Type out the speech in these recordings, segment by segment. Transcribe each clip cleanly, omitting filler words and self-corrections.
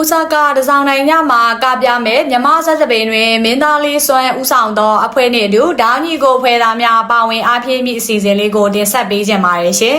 Osaka တစောင်းတိုင်းညမှာကပြမဲ့မြမဆက်စပင်တွင်မင်းသားလေးစွမ်းဦးဆောင်သောအဖွဲ့နှင့်အတူဓာညီကိုဖွဲ့သားများပါဝင်အားဖြည့်မိအစီအစဉ်လေးကိုတင်ဆက်ပေးကြပါရရှင်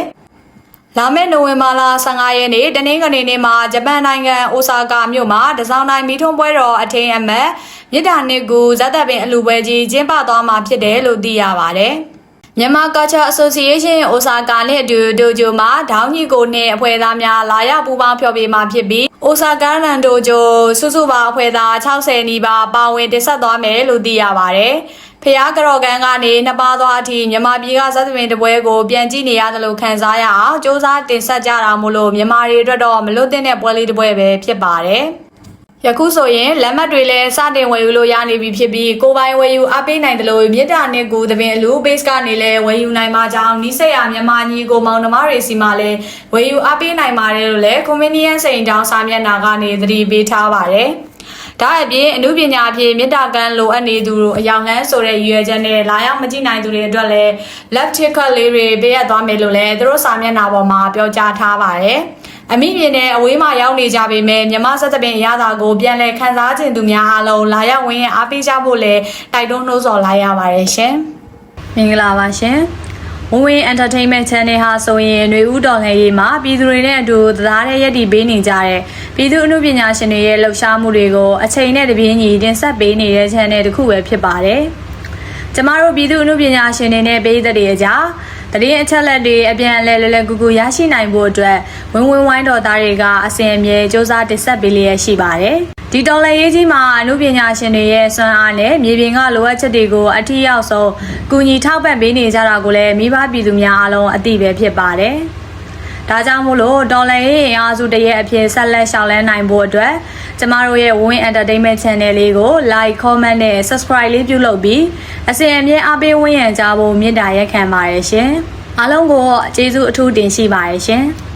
။လာမယ့်နိုဝင်ဘာလ15ရက်နေ့တနင်္ဂနွေနေ့မှာဂျပန်နိုင်ငံအိုဆာကာမြို့မှာတစောင်းတိုင်းမီးထွန်းပွဲတော်အထိမ်းအမှတ်မြစ်တာနှစ်ကူဇက်သက်ပင်အလူပွဲကြီးကျင်းပသွားမှာဖြစ်တယ်လို့သိရပါတယ်။မြန်မာ Culture Association အိုဆာကာနဲ့အတူဒိုဂျိုမှာဓာညီကိုနဲ့အဖွဲ့သားများလာရောက်ပူးပေါင်းဖျော်ဖြေမှာဖြစ်ပြီးအိုဆာကာလန်ဒိုဂျိုစုစုပေါင်းအဖွဲ့သား60နီးပါးပါဝင်တင်ဆက်သွားမယ်လို့သိရပါတယ်။ဖျားကရော်ကန်ကနေနှစ်ပါးသွားအထိမြန်မာပြည်ကဇက်သမင်တပွဲကိုပြန်ကြည့်နေရတယ်လို့ခံစားရအောင်စ조사တင်ဆက်ကြတာမို့လို့မြန်မာတွေအတွက်တော့မလွတ်သင့်တဲ့ပွဲလေးတစ်ပွဲပဲဖြစ်ပါတယ်။ယခုဆိုရင်လက်မှတ်တွေလည်းစတင်ဝယ်ယူလို့ရနေပြီဖြစ်ပြီးကိုပိုင်ဝယ်ယူအားပေးနိုင်တယ်လို့မြစ်တာနှစ်ကူသပင်အလူ base ကနေလည်းဝယ်ယူနိုင်မှာကြောင်းနီးစပ်ရာမြန်မာညီကိုမောင်နှမတွေစီမှာလည်းဝယ်ယူအားပေးနိုင်ပါတယ်လို့လည်း convenience စိန်တောင်းစာမျက်နှာကနေသတိပေးထားပါတယ်။ဒါအပြင်အမှုပညာအဖြစ်မြစ်တာကန်လိုအပ်နေသူတို့အယောင်လန်းဆိုတဲ့ရည်ရွယ်ချက်နဲ့လာရောက်မကြည့်နိုင်သူတွေအတွက်လည်း left ticket လေးတွေပေးရသွားမယ်လို့လည်းသူတို့စာမျက်နှာပေါ်မှာပြောကြားထားပါတယ်။အမိမြေနဲ့အဝေးမှာရောက်နေကြပေမဲ့မြမဆက်သပင်ရတာကိုပြန်လည်ခန်းစားခြင်းသူများအားလုံးလာရောက်ဝင်အားပေးကြဖို့လည်းတိုက်တွန်းနှိုးဆော်လိုက်ရပါတယ်ရှင်။မင်္ဂလာပါရှင်။ Win Entertainment Channel ဟာဆိုရင်ຫນွေဦးတော်လှန်ရေးမှာပြည်သူတွေနဲ့အတူတရားတဲ့ရည်တည်ပေးနေကြတဲ့ပြည်သူအမှုပညာရှင်တွေရဲ့လှုပ်ရှားမှုတွေကိုအချိန်နဲ့တပြေးညီတင်ဆက်ပေးနေတဲ့ channel တစ်ခုပဲဖြစ်ပါတယ်။ကျမတို့ပြည်သူအမှုပညာရှင်တွေနဲ့ပြည်သက်တွေအကြားတရင်အချက်လက်တွေအပြန်အလှန်လဲကူကူရရှိနိုင်ဖို့အတွက်ဝိုင်းတော်သားတွေကအစဉ်အမြဲစ조사တင်ဆက်ပေးလျက်ရှိပါတယ်။ဒီတော်လှန်ရေးကြီးမှာအမှုပညာရှင်တွေရဲ့စွမ်းအားနဲ့မြေပြင်ကလိုအပ်ချက်တွေကိုအထီးရောက်ဆုံးကူညီထောက်ပံ့ပေးနေကြတာကိုလည်းမိဘပြည်သူများအားလုံးအသိပဲဖြစ်ပါတယ်။ဒါကြောင့်မို့လို့တော်လှန်ရေးအားစုတရဲ့အဖြစ်ဆက်လက်ရှောင်လန်းနိုင်ဖို့အတွက်ကျမတို့ရဲ့ Win Entertainment Channel လေးကို like, comment နဲ့ subscribe လေးပြုလုပ်ပြီးအစဉ်အမြဲအားပေးဝန်းရံကြဖို့မေတ္တာရက်ခံပါတယ်ရှင်။အားလုံးကိုကျေးဇူးအထူးတင်ရှိပါတယ်ရှင်။